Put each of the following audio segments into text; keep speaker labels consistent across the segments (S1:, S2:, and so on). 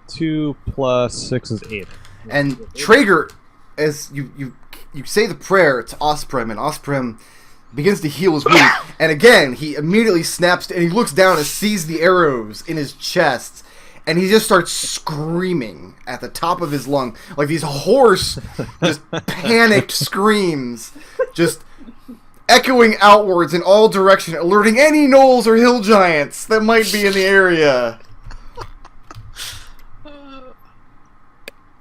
S1: 2 plus 6 is 8.
S2: And Traeger, as you say the prayer to Osprem, and Osprem begins to heal his wound. And again, he immediately snaps, and he looks down and sees the arrows in his chest, and he just starts screaming at the top of his lung, like these hoarse, just panicked screams, just echoing outwards in all directions, alerting any gnolls or hill giants that might be in the area.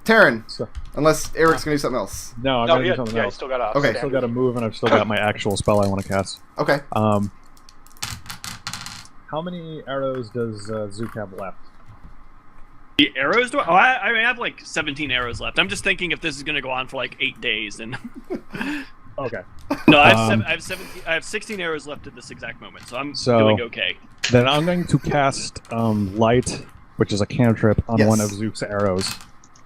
S2: Tarin, unless Arik's gonna do something else.
S1: No, I'm gonna do something else.
S3: I still got
S1: Okay, still got to move, and I've still got my actual spell I want to cast.
S2: Okay.
S1: How many arrows does Zook have left?
S4: The arrows? I have like 17 arrows left. I'm just thinking if this is going to go on for like 8 days, then.
S1: Okay.
S4: No, I have 16 arrows left at this exact moment, so I'm doing okay.
S1: Then I'm going to cast Light, which is a cantrip, on one of Zook's arrows.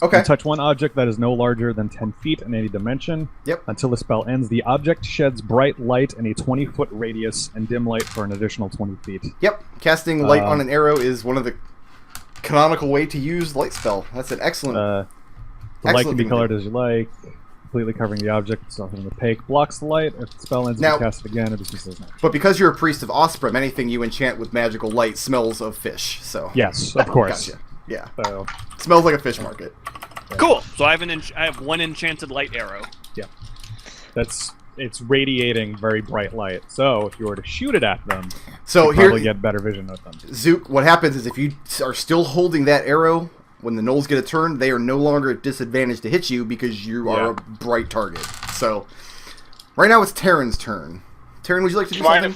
S2: Okay.
S1: You touch one object that is no larger than 10 feet in any dimension.
S2: Yep.
S1: Until the spell ends, the object sheds bright light in a 20-foot radius and dim light for an additional 20 feet.
S2: Yep. Casting light on an arrow is one of the canonical way to use light spell. That's an excellent.
S1: The light can be colored as you like, completely covering the object. It's nothing opaque. Blocks the light. If the spell ends, you cast it again. It just says no.
S2: But because you're a priest of Osprem, anything you enchant with magical light smells of fish. So
S1: yes, of course.
S2: Gotcha. Yeah.
S1: So,
S2: smells like a fish market.
S4: Cool. So I have one enchanted light arrow.
S1: Yeah. It's radiating very bright light. So if you were to shoot it at them, you probably get better vision of them.
S2: Zook, what happens is if you are still holding that arrow, when the gnolls get a turn, they are no longer at disadvantage to hit you because you are a bright target. So right now it's Tarin's turn. Tarin, would you like to do something?
S3: Do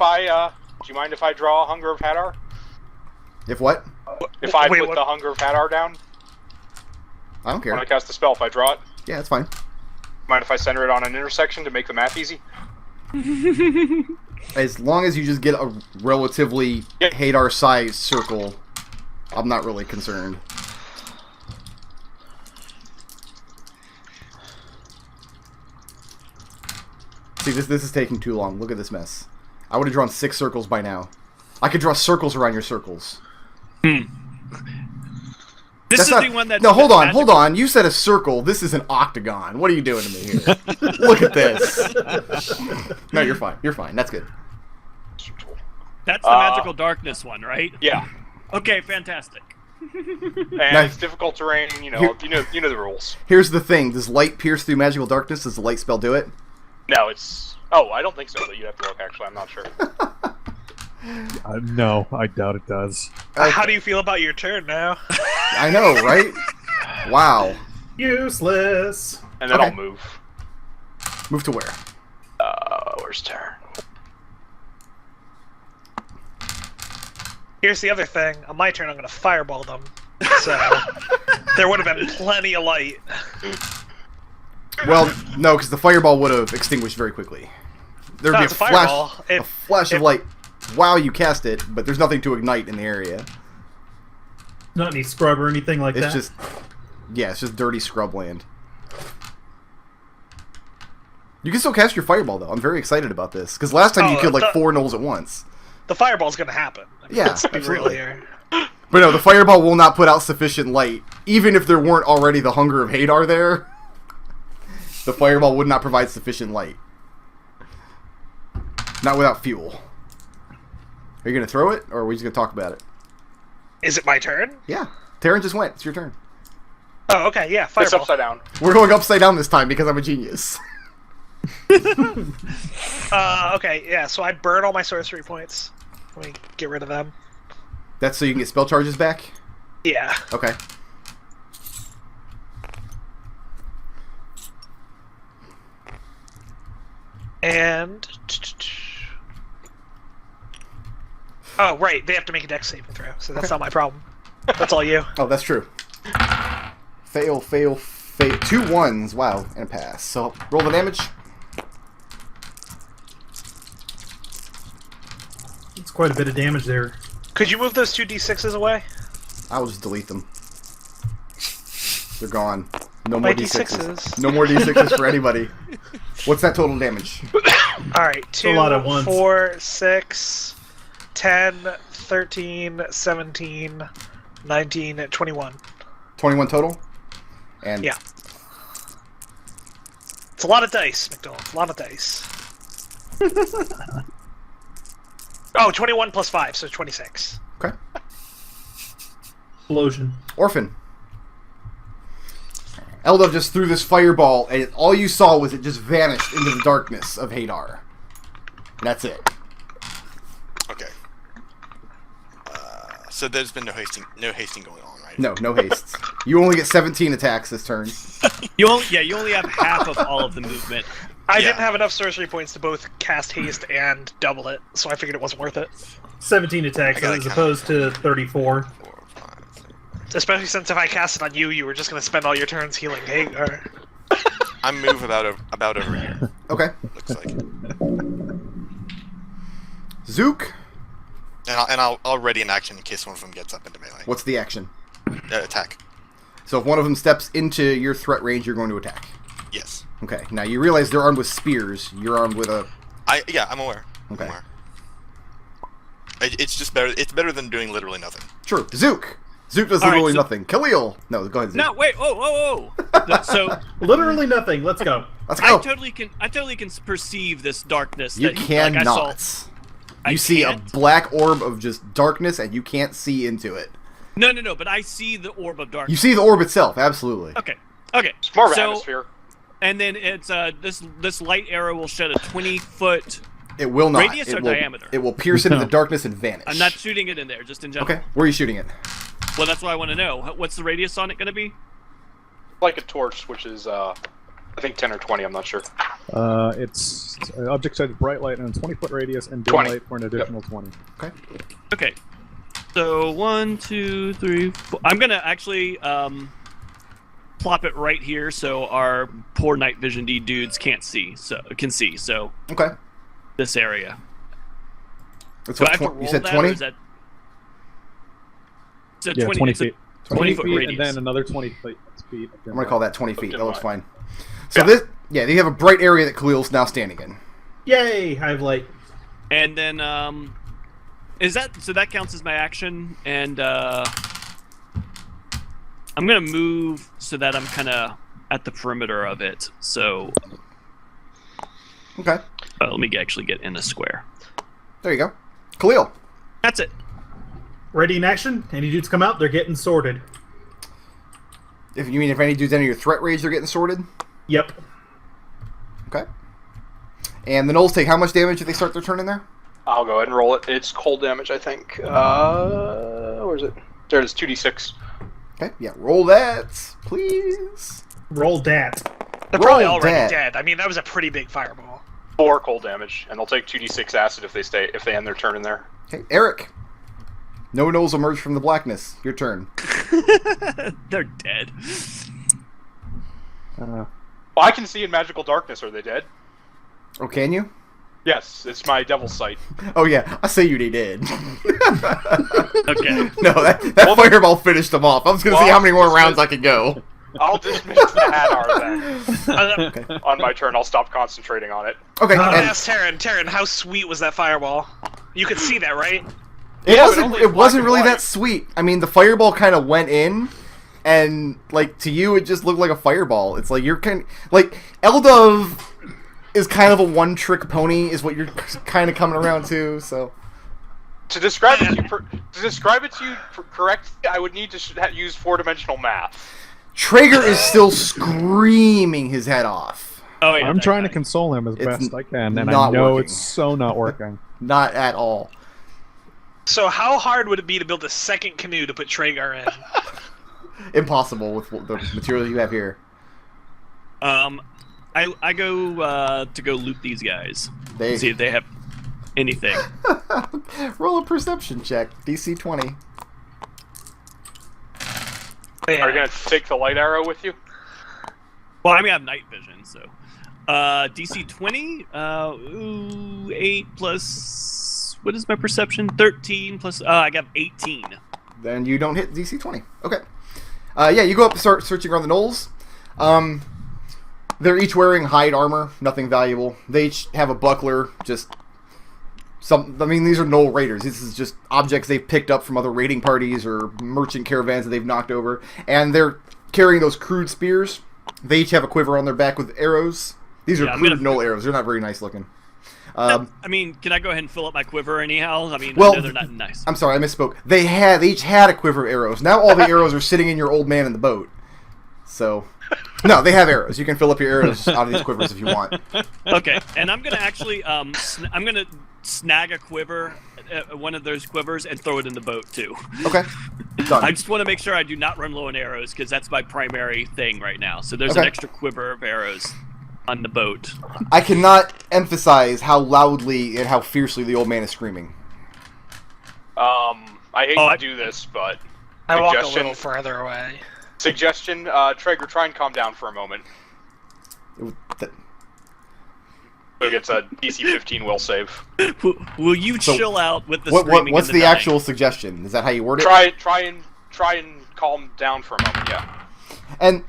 S3: you mind if I draw Hunger of Hadar?
S2: If what?
S3: If I put the Hunger of Hadar down?
S2: I don't care.
S3: When I cast the spell, if I draw it?
S2: Yeah, that's fine.
S3: Mind if I center it on an intersection to make the math easy?
S2: As long as you just get a relatively Hadar-sized circle, I'm not really concerned. See, this is taking too long. Look at this mess. I would have drawn 6 circles by now. I could draw circles around your circles.
S4: This is the one that.
S2: No, hold on. You said a circle. This is an octagon. What are you doing to me here? Look at this. No, you're fine. You're fine. That's good.
S4: That's the magical darkness one, right?
S3: Yeah.
S4: Okay, fantastic.
S3: And it's difficult terrain. You know the rules.
S2: Here's the thing: does light pierce through magical darkness? Does the light spell do it?
S3: No, it's. Oh, I don't think so. But you have to look. Actually, I'm not sure.
S1: No, I doubt it does.
S5: How do you feel about your turn now?
S2: I know, right? Wow.
S6: Useless.
S3: And then I'll move.
S2: Move to where?
S3: Where's turn?
S5: Here's the other thing. On my turn, I'm going to fireball them. So there would have been plenty of light.
S2: Well, no, because the fireball would have extinguished very quickly. There'd be a flash of light while you cast it, but there's nothing to ignite in the area.
S6: Not any scrub or anything like that?
S2: It's just dirty scrub land. You can still cast your fireball, though. I'm very excited about this. Because last time you killed like 4 gnolls at once.
S5: The fireball's going to happen.
S2: Yeah, absolutely. But no, the fireball will not put out sufficient light. Even if there weren't already the Hunger of Hadar there, the fireball would not provide sufficient light. Not without fuel. Are you going to throw it, or are we just going to talk about it?
S5: Is it my turn?
S2: Yeah. Tarin just went. It's your turn.
S5: Oh, okay, yeah, fireball.
S3: It's upside down.
S2: We're going upside down this time because I'm a genius.
S5: Okay, yeah, so I burn all my sorcery points. Let me get rid of them.
S2: That's so you can get spell charges back?
S5: Yeah.
S2: Okay.
S5: And... Oh, right, they have to make a dex saving throw, so that's not my problem. That's all you.
S2: Oh, that's true. Fail. 2 1s, wow, and a pass. So, roll the damage.
S6: It's quite a bit of damage there.
S5: Could you move those 2 d6s away?
S2: I'll just delete them. They're gone. No
S5: My
S2: more d6s.
S5: d6s.
S2: No more d6s for anybody. What's that total damage?
S5: Alright, 2,
S6: a lot at once.
S5: 4, 6, 10, 13, 17, 19, 21.
S2: 21 total? And
S5: Yeah. It's a lot of dice, McDohl. It's a lot of dice. Oh, 21 plus 5, so 26.
S2: Okay.
S6: Explosion.
S2: Orphan. Eldove just threw this fireball, and all you saw was it just vanished into the darkness of Hadar. And that's it.
S7: Okay. So there's been no hasting going on, right?
S2: No haste. You only get 17 attacks this turn.
S4: You only have half of all of the movement.
S5: I didn't have enough sorcery points to both cast haste and double it, so I figured it wasn't worth it.
S6: 17 attacks as opposed to 34.
S7: 4, 5.
S5: Especially since if I cast it on you, you were just going to spend all your turns healing Hagar.
S7: I move about over here.
S2: Okay.
S7: Looks like.
S2: Zook.
S7: And I'll ready an action in case one of them gets up into melee.
S2: What's the action?
S7: Attack.
S2: So if one of them steps into your threat range, you're going to attack.
S7: Yes.
S2: Okay. Now you realize they're armed with spears. You're armed with a...
S7: I'm aware.
S2: Okay.
S7: I'm aware. It's just better. It's better than doing literally nothing.
S2: True. Zook. Zook does literally nothing. Khalil. No, go ahead, Zook.
S4: No, wait. Oh. So
S6: literally nothing. Let's go.
S2: Let's go.
S4: I totally can perceive this darkness.
S2: You
S4: that
S2: cannot.
S4: I saw.
S2: You see a black orb of just darkness, and you can't see into it.
S4: No, but I see the orb of darkness.
S2: You see the orb itself, absolutely.
S4: Okay.
S3: It's more of an atmosphere.
S4: And then it's this light arrow will shed a 20-foot
S2: It will not.
S4: radius or diameter.
S2: It will pierce into the darkness and vanish.
S4: I'm not shooting it in there, just in general.
S2: Okay, where are you shooting it?
S4: Well, that's what I want to know. What's the radius on it going to be?
S3: Like a torch, which is I think 10 or 20. I'm not sure.
S1: It's object size bright light and a 20-foot radius and dim
S3: 20.
S1: light for an additional 20.
S2: Okay.
S4: Okay. So 1, 2, 3, 4. I'm gonna actually plop it right here so our poor night vision dudes can see. So
S2: Okay.
S4: this area.
S2: That's
S4: Do I
S2: what
S4: have to roll
S2: you said
S4: that,
S2: 20?
S4: or is that? It's a
S1: Yeah, 20
S4: it's a
S1: feet. 20
S4: 20-foot
S1: feet
S4: radius.
S1: and then another 20 feet.
S2: I'm gonna call that 20 feet. That looks
S3: Dim
S2: fine. So they have a bright area that Khalil's now standing in.
S6: Yay! Hive light.
S4: And then is that so? That counts as my action, and I'm gonna move so that I'm kind of at the perimeter of it. So
S2: Okay.
S4: let me actually get in a square.
S2: There you go. Khalil.
S4: That's it.
S6: Ready in action. Any dudes come out, they're getting sorted.
S2: If you mean if any dudes enter your threat range, they're getting sorted?
S6: Yep.
S2: Okay. And the Gnolls take how much damage if they start their turn in there?
S3: I'll go ahead and roll it. It's cold damage, I think. Where is it? There it is, 2d6.
S2: Okay, yeah, roll that, please.
S6: Roll dat.
S5: They're probably
S2: Roll
S5: already
S2: that.
S5: dead. I mean, that was a pretty big fireball.
S3: 4 cold damage, and they'll take 2d6 acid if they end their turn in there.
S2: Okay, Arik. No Gnolls emerge from the blackness. Your turn.
S4: They're dead.
S3: Well, I can see in magical darkness. Are they dead?
S2: Oh, can you?
S3: Yes, it's my devil's sight.
S2: Oh yeah, I say you they did.
S4: Okay.
S2: No, that fireball finished them off. I was gonna see how many more rounds I could go.
S3: I'll dismiss the Hadar then. On my turn, I'll stop concentrating on it.
S2: Okay,
S5: I
S2: and
S5: asked Tarin, how sweet was that fireball? You could see that, right?
S2: it
S3: Yeah, but
S2: wasn't.
S3: only
S2: It
S3: black
S2: wasn't
S3: and
S2: really
S3: white.
S2: that sweet. I mean, the fireball kind of went in, and like to you, it just looked like a fireball. It's like you're kind like Eldove is kind of a one-trick pony, is what you're kind of coming around to. So
S3: To describe it to you correctly, I would need to use 4-dimensional math.
S2: Traeger is still screaming his head off.
S4: Oh yeah.
S1: I'm
S4: that
S1: trying
S4: guy.
S1: to console him as
S2: It's
S1: best I can, and I
S2: not
S1: know
S2: working.
S1: it's so not working.
S2: Not at all.
S5: So how hard would it be to build a second canoe to put Traegar in?
S2: Impossible with the material you have here.
S4: I go to go loot these guys.
S2: They
S4: See if they have anything.
S2: roll a perception check. DC 20.
S3: Are you gonna take the light arrow with you?
S4: Well, I mean, I have night vision, so DC 20. 8 plus. What is my perception? 13 plus. I got 18.
S2: Then you don't hit DC 20. Okay. Yeah, you go up and start searching around the Gnolls. They're each wearing hide armor, nothing valuable. They each have a buckler, just these are Gnoll raiders. This is just objects they've picked up from other raiding parties or merchant caravans that they've knocked over. And they're carrying those crude spears. They each have a quiver on their back with arrows. These are crude Gnoll arrows. They're not very nice looking.
S4: I mean, can I go ahead and fill up my quiver anyhow? I mean,
S2: well,
S4: I know they're not nice.
S2: I'm sorry, I misspoke. They each had a quiver of arrows. Now all the arrows are sitting in your old man in the boat. So, no, they have arrows. You can fill up your arrows out of these quivers if you want.
S4: Okay, and I'm gonna actually, I'm gonna snag a quiver, one of those quivers, and throw it in the boat too.
S2: Okay, done.
S4: I just want to make sure I do not run low on arrows because that's my primary thing right now. So there's an extra quiver of arrows on the boat.
S2: I cannot emphasize how loudly and how fiercely the old man is screaming.
S3: I hate to do this, but
S5: I walk a little further away.
S3: Suggestion, Traeger, try and calm down for a moment. It gets a DC 15 will save.
S4: Will you chill out with the screaming?
S2: What's the actual suggestion? Is that how you word it?
S3: Try and calm down for a moment. Yeah.
S2: And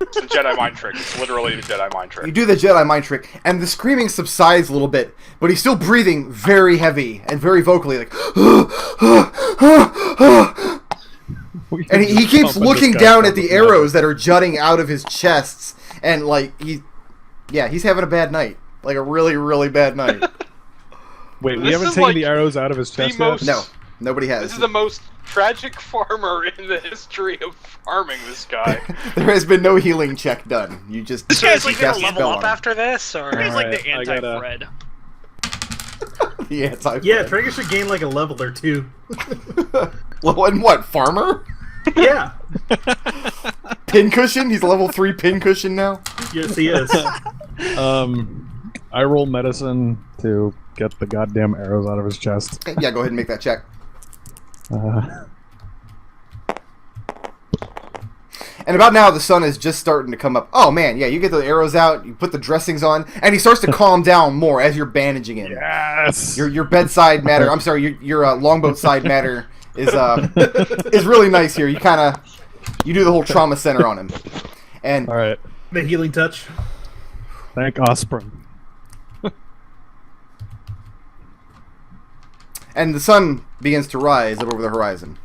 S3: it's a Jedi mind trick. It's literally a Jedi mind trick.
S2: You do the Jedi mind trick, and the screaming subsides a little bit, but he's still breathing very heavy and very vocally, like. And he keeps looking down at the arrows that are jutting out of his chests, and like he's having a bad night, like a really, really bad night.
S1: Wait, we haven't taken the arrows out of his chest yet?
S2: No, nobody has.
S3: This is the most tragic farmer in the history of farming. This guy.
S2: There has been no healing check done. You just
S5: this guy's like gonna level up after this, or
S4: he's like the anti-Fred.
S2: The anti-Fred.
S6: Yeah, Traeger should gain like a level or two.
S2: Well, and what, farmer?
S6: Yeah.
S2: Pincushion? He's a level 3 pincushion now?
S6: Yes, he is.
S1: I roll medicine to get the goddamn arrows out of his chest.
S2: Yeah, go ahead and make that check. And about now, the sun is just starting to come up. Oh, man, yeah, you get the arrows out, you put the dressings on, and he starts to calm down more as you're bandaging him.
S1: Yes!
S2: Your bedside matter, I'm sorry, your longboat side matter is really nice here. You do the whole trauma center on him. And
S1: all right.
S6: The healing touch.
S1: Thank Osprey.
S2: And the sun begins to rise up over the horizon.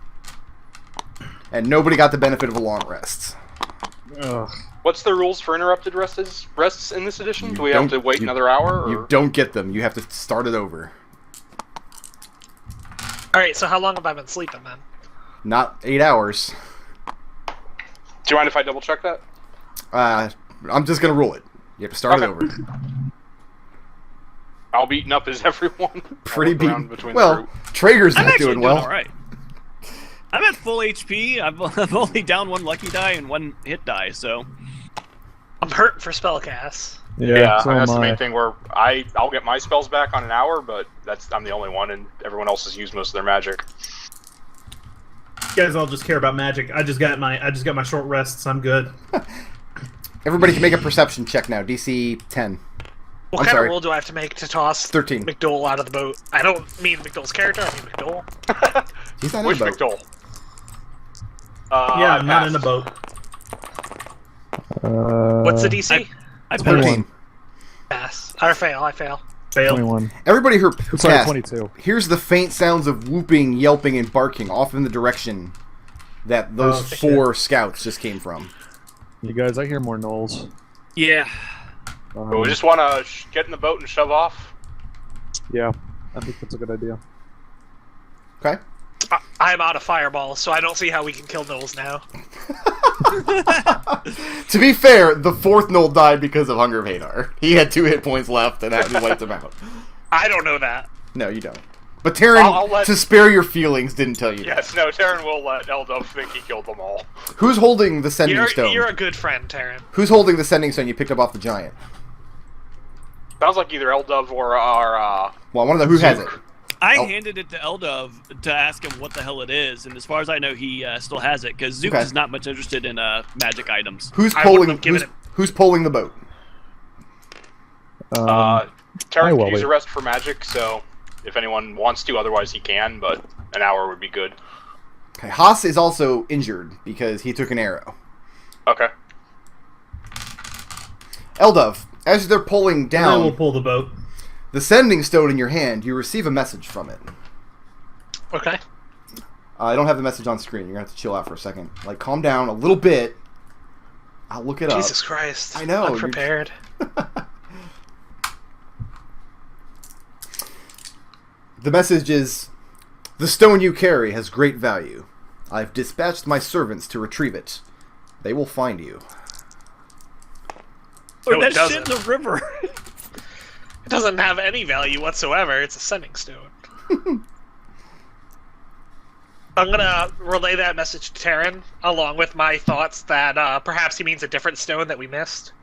S2: And nobody got the benefit of a long rest.
S1: Ugh.
S3: What's the rules for interrupted rests in this edition? Do we have to wait another hour? Or? You
S2: don't get them. You have to start it over.
S5: Alright, so how long have I been sleeping then?
S2: Not 8 hours.
S3: Do you mind if I double check that?
S2: I'm just gonna rule it. You have to start it over.
S3: How beaten up is everyone?
S2: Pretty beaten. Well, Traeger's not doing well.
S4: All right. I'm at full HP. I'm only down 1 lucky die and 1 hit die, so
S5: I'm hurting for spellcasts.
S3: Yeah, so that's the main thing. Where I'll get my spells back on an hour, but I'm the only one, and everyone else has used most of their magic.
S6: You guys all just care about magic. I just got my short rests. I'm good.
S2: Everybody can make a perception check now. DC 10.
S5: What kind of roll do I have to make to toss
S2: 13.
S5: McDohl out of the boat? I don't mean McDohl's character. I mean McDohl.
S2: He's not
S3: Which
S2: in the boat.
S3: McDohl?
S6: Yeah, I'm not in a boat.
S5: What's the DC?
S4: I
S2: 13.
S5: Pass. I fail. I fail.
S6: Fail.
S1: 21.
S2: Everybody who passed,
S1: 22.
S2: Here's the faint sounds of whooping, yelping, and barking off in the direction that those 4 scouts just came from.
S1: You guys, I hear more gnolls.
S4: Yeah.
S3: We just want to get in the boat and shove off?
S1: Yeah, I think that's a good idea.
S2: Okay.
S5: I'm out of fireballs, so I don't see how we can kill Knowles now.
S2: To be fair, the 4th Gnoll died because of Hunger of Hadar. He had 2 hit points left, and that wiped him out.
S5: I don't know that.
S2: No, you don't. But Tarin, to spare your feelings, didn't tell you that.
S3: Yes, no, Tarin will let Eldove think he killed them all.
S2: Who's holding the sending stone?
S5: You're a good friend, Tarin.
S2: Who's holding the sending stone you picked up off the giant?
S3: Sounds like either Eldove or our,
S2: Well, I want to know who has it.
S4: I handed it to Eldove to ask him what the hell it is, and as far as I know, he still has it, because Zook is not much interested in magic items.
S2: Who's pulling the boat?
S3: Tarin can use a rest for magic, so if anyone wants to, otherwise he can, but an hour would be good.
S2: Okay, Haas is also injured because he took an arrow.
S3: Okay.
S2: Eldove, as they're pulling down...
S6: They will pull the boat.
S2: The sending stone in your hand, you receive a message from it.
S5: Okay.
S2: I don't have the message on screen. You're going to have to chill out for a second. Like, calm down a little bit. I'll look it up.
S5: Jesus Christ.
S2: I know.
S5: Unprepared.
S2: The message is, the stone you carry has great value. I've dispatched my servants to retrieve it. They will find you.
S5: No,
S4: that
S5: it
S4: shit in the river.
S5: It doesn't have any value whatsoever. It's a sending stone. I'm gonna relay that message to Tarin, along with my thoughts that perhaps he means a different stone that we missed.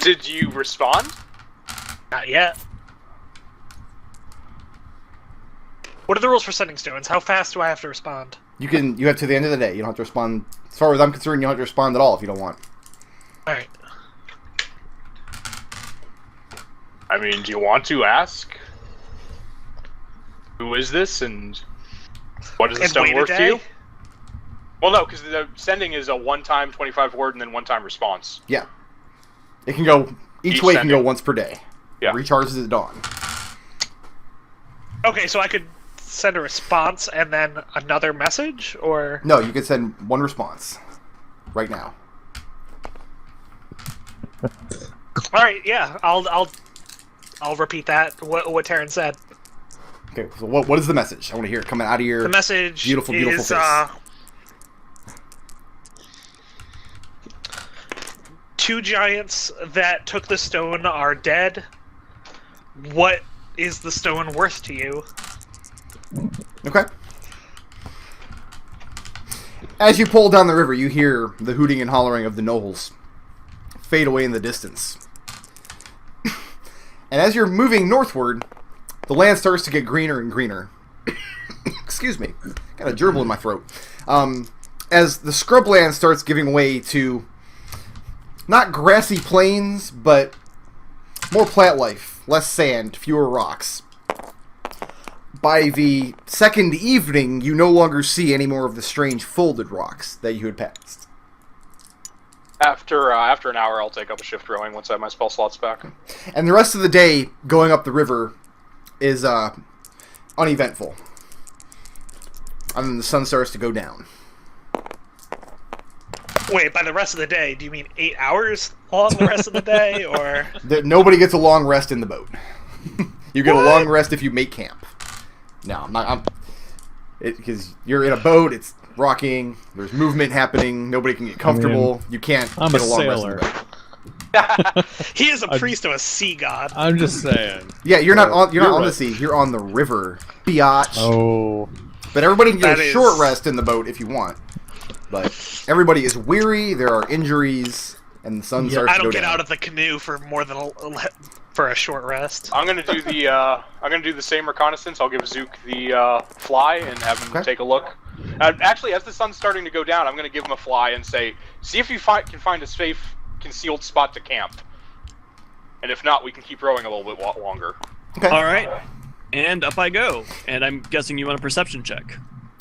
S3: Did you respond?
S5: Not yet. What are the rules for sending stones? How fast do I have to respond?
S2: You have to the end of the day. You don't have to respond. As far as I'm concerned, you don't have to respond at all if you don't want.
S5: Alright.
S3: I mean, do you want to ask? Who is this, and what is the stone worth to you? Well, no, because the sending is a one-time 25 word and then one-time response.
S2: Yeah. It can go... Each way
S3: sending.
S2: can go once per day.
S3: Yeah.
S2: Recharges at dawn.
S5: Okay, so I could send a response and then another message, or...
S2: No, you can send one response. Right now.
S5: Alright, yeah, I'll repeat that, what Tarin said.
S2: Okay, so what is the message? I want to hear it coming out of your
S5: The message
S2: beautiful
S5: is,
S2: face.
S5: Two giants that took the stone are dead. What is the stone worth to you?
S2: Okay. As you pull down the river, you hear the hooting and hollering of the nobles fade away in the distance. And as you're moving northward, the land starts to get greener and greener. Excuse me. Got a gerbil in my throat. As the scrubland starts giving way to not grassy plains, but more plant life, less sand, fewer rocks. By the second evening, you no longer see any more of the strange folded rocks that you had passed.
S3: After an hour, I'll take up a shift rowing once I have my spell slots back.
S2: And the rest of the day, going up the river, is uneventful. And then the sun starts to go down.
S5: Wait, by the rest of the day, do you mean 8 hours long the rest of the day, or...?
S2: Nobody gets a long rest in the boat. You get a long rest if you make camp. No, I'm not... Because you're in a boat, it's rocking, there's movement happening, nobody can get comfortable, you can't
S1: I'm
S2: get
S1: a
S2: a long
S1: sailor.
S2: rest in the boat.
S5: He is a priest of a sea god.
S1: I'm just saying.
S2: Yeah, you're not on
S1: You're
S2: the
S1: right.
S2: sea, you're on the river. Biatch.
S1: Oh.
S2: But everybody can get
S5: That
S2: a
S5: is-
S2: short rest in the boat if you want. But everybody is weary, there are injuries, and the sun starts
S5: I
S2: to
S5: don't
S2: go
S5: get
S2: down.
S5: out of the canoe for more than for a short rest.
S3: I'm gonna do the same reconnaissance. I'll give Zook the fly and have him take a look. Actually, as the sun's starting to go down, I'm gonna give him a fly and say, "See if you can find a safe, concealed spot to camp. And if not, we can keep rowing a little bit longer."
S2: Okay.
S4: All right, and up I go. And I'm guessing you want a perception check.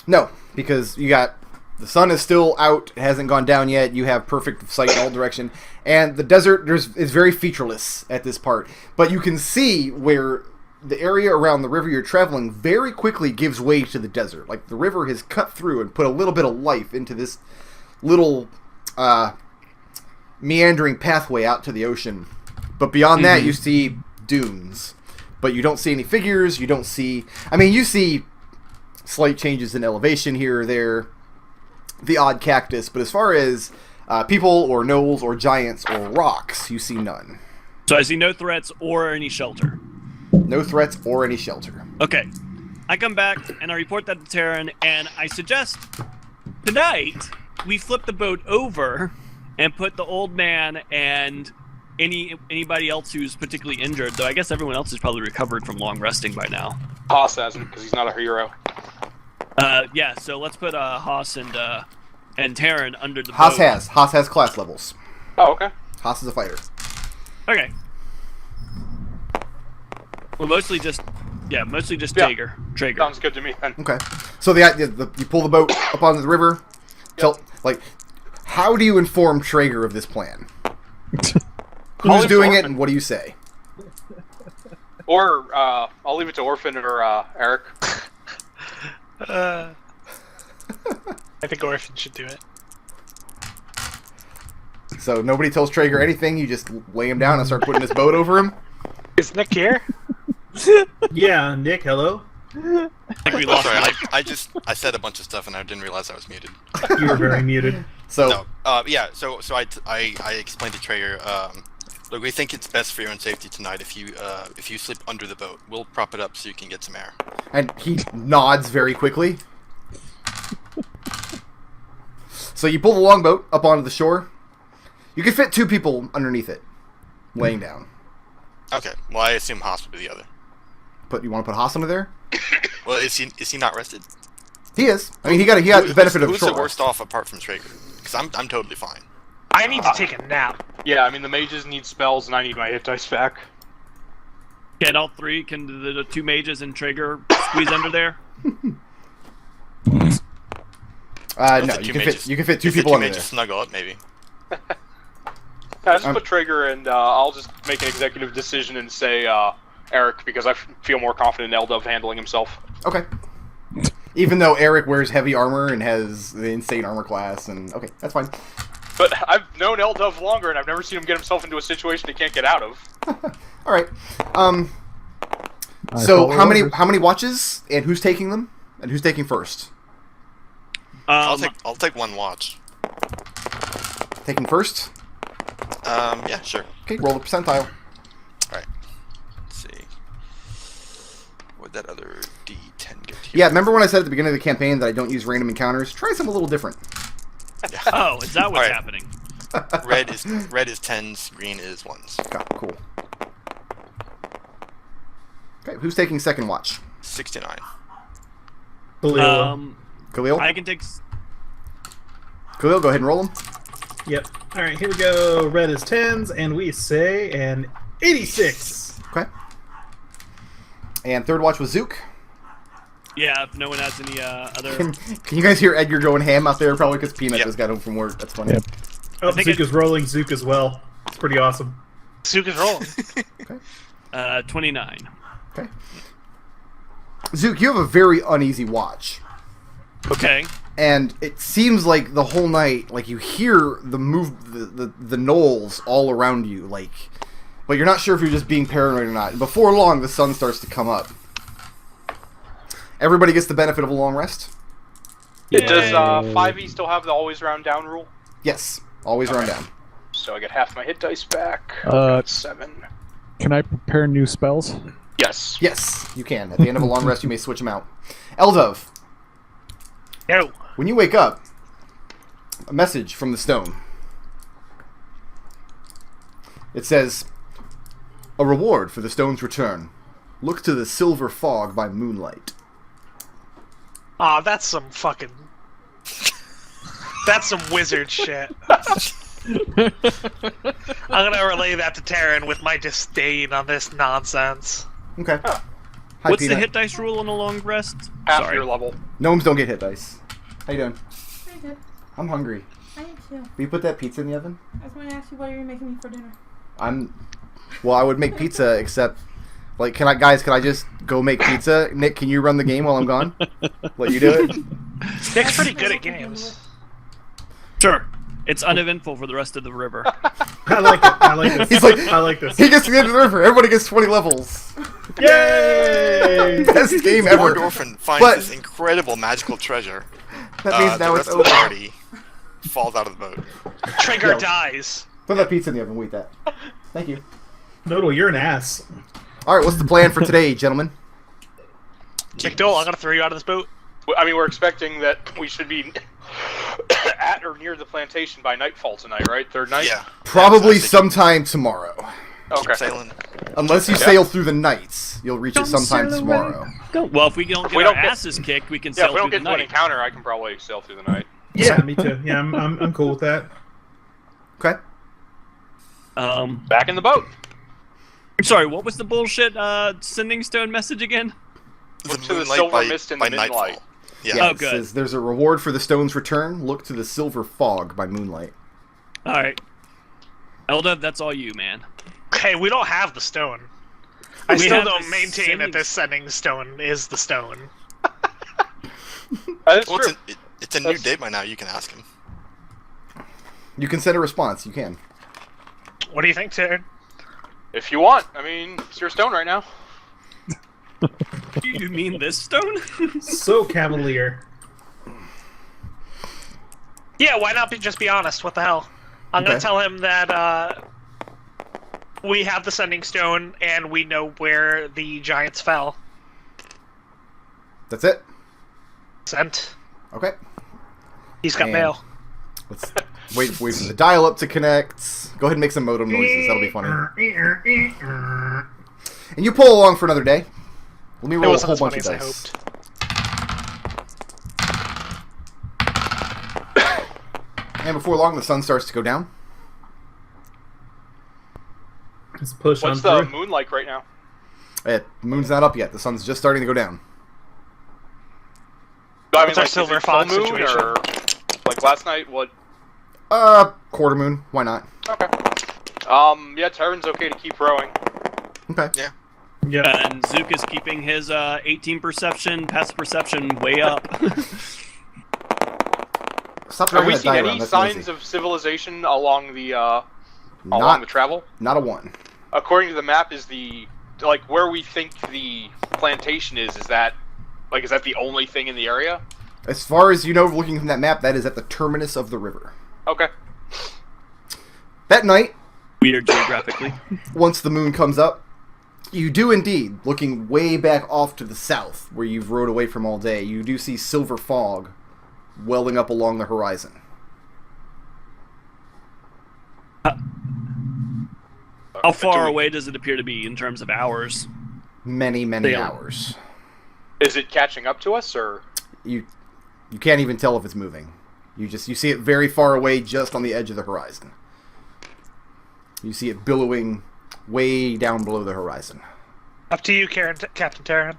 S2: No, because you got... The sun is still out, it hasn't gone down yet, you have perfect sight in all direction, and the desert is very featureless at this part. But you can see where the area around the river you're traveling very quickly gives way to the desert. Like, the river has cut through and put a little bit of life into this little meandering pathway out to the ocean. But beyond that, you see dunes. But you don't see any figures, you don't see... I mean, you see slight changes in elevation here or there, the odd cactus, but as far as people or gnolls or giants or rocks, you see none.
S4: So I see no threats or any shelter.
S2: No threats or any shelter.
S4: Okay. I come back and I report that to Tarin, and I suggest tonight we flip the boat over and put the old man and anybody else who's particularly injured, though I guess everyone else is probably recovered from long resting by now.
S3: Haas hasn't, because he's not a hero.
S4: Yeah, so let's put Haas and Tarin under the
S2: Haas
S4: boat.
S2: Haas has class levels.
S3: Oh, okay.
S2: Haas is a fighter.
S4: Okay. Well, mostly just Traeger.
S3: Sounds good to me. Then.
S2: Okay. So you pull the boat up onto the river. How do you inform Traeger of this plan? Who's doing it, and what do you say?
S3: Or I'll leave it to Orphan or Arik.
S5: I think Orphan should do it.
S2: So nobody tells Traeger anything. You just lay him down and start putting his boat over him.
S5: Is Nich here?
S6: Yeah, Nich, hello.
S4: I think we lost.
S7: Sorry, I said a bunch of stuff and I didn't realize I was muted.
S6: You were very muted.
S2: So
S7: Yeah. So I explained to Traeger. Look, we think it's best for your own safety tonight if you sleep under the boat. We'll prop it up so you can get some air.
S2: and he nods very quickly. So you pull the longboat up onto the shore. You can fit 2 people underneath it, laying down.
S7: Okay. Well, I assume Haas would be the other.
S2: But you want to put Haas under there?
S7: Well, is he not rested?
S2: He is. I mean, he got the benefit of
S7: who's
S2: short
S7: the worst
S2: rest.
S7: off apart from Traeger? Because I'm totally fine.
S5: I need to take a nap.
S3: Yeah, I mean, the mages need spells, and I need my hit dice back.
S4: Can all 3? Can the 2 mages and Traeger squeeze under there?
S2: No, you can fit 2 people under there.
S7: Just snuggle up, maybe.
S3: I just put Traeger, and I'll just make an executive decision and say Arik, because I feel more confident in Eldove handling himself.
S2: Okay. Even though Arik wears heavy armor and has the insane armor class, and okay, that's fine.
S3: But I've known Eldove longer, and I've never seen him get himself into a situation he can't get out of.
S2: All right. So how many watches, and who's taking them, and who's taking first?
S7: I'll take 1 watch.
S2: Taking first?
S7: Yeah, sure.
S2: Okay, roll the percentile.
S7: Alright. Let's see. What'd that other D10 get to?
S2: Yeah, remember when I said at the beginning of the campaign that I don't use random encounters? Try something a little different.
S7: Yeah.
S4: Oh, is that what's
S7: Alright.
S4: happening?
S7: Red is 10s, green is 1s.
S2: Okay, cool. Okay, who's taking second watch?
S7: 69.
S2: Khalil?
S4: I can take.
S2: Khalil, go ahead and roll them.
S6: Yep. All right, here we go. Red is 10s, and we say an 86.
S2: Okay. And third watch was Zook.
S4: Yeah, if no one has any other.
S2: Can you guys hear Edgar going ham out there? Probably because Peanut
S7: Yep.
S2: just got home from work. That's funny.
S1: Yep.
S6: Oh, Zook is rolling Zook as well. It's pretty awesome.
S5: Zook is rolling.
S4: 29.
S2: Okay. Zook, you have a very uneasy watch.
S4: Okay.
S2: And it seems like the whole night, like you hear the gnolls all around you, like, but you're not sure if you're just being paranoid or not. And before long, the sun starts to come up. Everybody gets the benefit of a long rest.
S3: Does 5e still have the always round down rule?
S2: Yes, always run down.
S3: So I get half my hit dice back. 7.
S1: Can I prepare new spells?
S3: Yes.
S2: Yes, you can. At the end of a long rest, you may switch them out. Eldove,
S5: No.
S2: when you wake up, a message from the stone. It says, "A reward for the stone's return. Look to the silver fog by moonlight."
S5: Aw, that's some fucking... That's some wizard shit. I'm gonna relay that to Tarin with my disdain on this nonsense.
S2: Okay. Hi,
S4: What's
S2: Peanut.
S4: the hit dice rule on a long rest?
S3: Half
S4: Sorry.
S3: your level.
S2: Gnomes don't get hit dice. How you doing?
S8: Pretty good.
S2: I'm hungry.
S8: I am too.
S2: Will you put that pizza in the oven?
S8: I was going to ask you what you're making me for dinner.
S2: Well, I would make pizza, except, like, can I just go make pizza? Nick, can you run the game while I'm gone? Let you do it?
S5: Nick's pretty good at games.
S4: Sure. It's uneventful for the rest of the river.
S6: I like it. I like this.
S2: He's like,
S6: I like this.
S2: he gets to the end of the river. Everybody gets 20 levels.
S6: Yay!
S2: Best game ever.
S7: Orphan finds
S2: But-
S7: this incredible magical treasure.
S2: That means
S7: the
S2: now
S7: rest
S2: it's
S7: of the
S2: over.
S7: party falls out of the boat.
S5: Trigger
S2: Yo.
S5: dies.
S2: Put that pizza in the oven. We'll eat that. Thank you.
S6: Nodal, you're an ass.
S2: All right, what's the plan for today, gentlemen?
S5: McDohl, I'm gonna throw you out of this boat.
S3: I mean, we're expecting that we should be at or near the plantation by nightfall tonight, right? Third night?
S7: Yeah.
S2: Probably
S7: Yeah, so
S2: sometime tomorrow.
S3: Okay.
S7: keep sailing.
S2: Unless you sail through the nights, you'll reach it sometime tomorrow.
S4: Well, if we don't get
S3: we
S4: our
S3: don't get-
S4: asses kicked, we can
S3: Yeah, if
S4: sail
S3: we don't
S4: through
S3: get
S4: the
S3: to an
S4: night.
S3: encounter, I can probably sail through the night.
S6: Yeah, me too. Yeah, I'm cool with that.
S2: Okay.
S3: Back in the boat.
S4: I'm sorry, what was the bullshit sending stone message again?
S3: Look to the
S7: moonlight
S3: silver
S7: by-
S3: mist in
S7: by
S3: the midnight.
S7: nightfall. Yeah.
S2: Yeah,
S4: Oh,
S2: it
S4: good.
S2: says there's a reward for the stone's return. Look to the silver fog by moonlight.
S4: Alright. Eldove, that's all you, man.
S5: Okay, we don't have the stone. I still don't maintain that this sending stone is the stone.
S3: That's
S7: Well,
S3: true.
S7: it's a new day by now. You can ask him.
S2: You can send a response. You can.
S5: What do you think, Tarin?
S3: If you want. I mean, it's your stone right now.
S4: You mean this stone?
S6: So cavalier.
S5: Yeah, why not just be honest? What the hell? I'm gonna tell him that we have the sending stone and we know where the giants fell.
S2: That's it?
S5: Sent.
S2: Okay.
S5: He's got
S2: And
S5: mail.
S2: Let's wait for the dial-up to connect. Go ahead and make some modem noises. That'll be funny. And you pull along for another day. Let me
S5: It
S2: roll a
S5: wasn't
S2: whole
S5: as
S2: bunch
S5: funny
S2: of
S5: as I
S2: dice.
S5: hoped.
S2: And before long, the sun starts to go down.
S6: Let's push
S3: What's
S6: on
S3: the
S6: through.
S3: moon like right now?
S2: The moon's not up yet. The sun's just starting to go down.
S3: I mean,
S5: What's our
S3: is
S5: silver
S3: it full
S5: fox
S3: moon
S5: situation?
S3: or like last night? What?
S2: Quarter moon. Why not?
S3: Okay. Yeah, Tarin's okay to keep rowing.
S2: Okay.
S7: Yeah.
S6: Yeah.
S4: And Zook is keeping his 18 perception, passive perception way up.
S2: Stop
S3: Are
S2: dragging
S3: we
S2: that
S3: seeing
S2: die
S3: any
S2: around. That's
S3: signs
S2: lazy.
S3: of civilization along the along
S2: Not,
S3: the travel?
S2: not a one.
S3: According to the map, is the like where we think the plantation is? Is that the only thing in the area?
S2: As far as you know, looking from that map, that is at the terminus of the river.
S3: Okay.
S2: That night,
S4: Weird geographically.
S2: once the moon comes up, you do indeed, looking way back off to the south, where you've rode away from all day, you do see silver fog welling up along the horizon.
S4: How far away does it appear to be in terms of hours?
S2: Many, many
S4: Damn.
S2: hours.
S3: Is it catching up to us, or
S2: You can't even tell if it's moving. You see it very far away, just on the edge of the horizon. You see it billowing way down below the horizon.
S5: Up to you, Captain Tarin.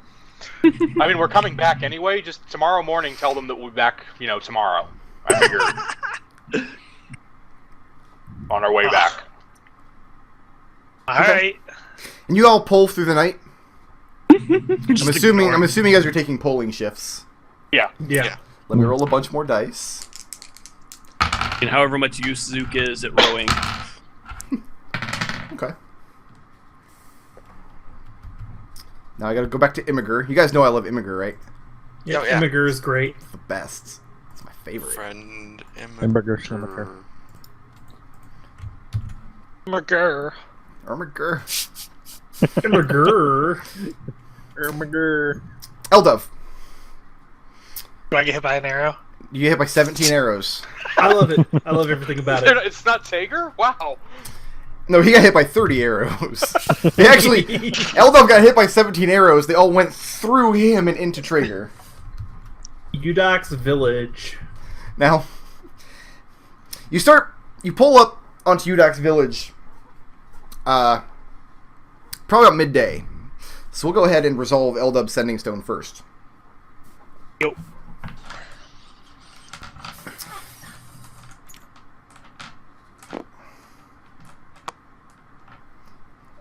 S3: I mean, we're coming back anyway. Just tomorrow morning, tell them that we'll be back. Tomorrow. I figure on our way back.
S5: Alright.
S2: And you all pull through the night.
S4: Just
S2: I'm assuming you guys are taking polling shifts.
S3: Yeah.
S6: Yeah.
S2: Let me roll a bunch more dice.
S4: And however much use Zook is at rowing.
S2: Okay. Now I gotta go back to Immiger. You guys know I love Immiger, right?
S6: Yeah,
S7: Oh, yeah.
S6: Immiger is great.
S2: It's the best. It's my favorite.
S7: Friend
S1: Hamburger, Schlimmerker.
S5: McGurr.
S2: Immiger.
S6: Immiger.
S1: Hamburger.
S2: Eldove.
S5: Do I get hit by an arrow?
S2: You get hit by 17 arrows.
S6: I love it. I love everything about it.
S3: It's not Tager? Wow.
S2: No, he got hit by 30 arrows. They actually, Eldove got hit by 17 arrows. They all went through him and into Traeger.
S6: Udok's village.
S2: Now, you pull up onto Udok's village, probably about midday. So we'll go ahead and resolve Eldove's sending stone first.
S5: Yo.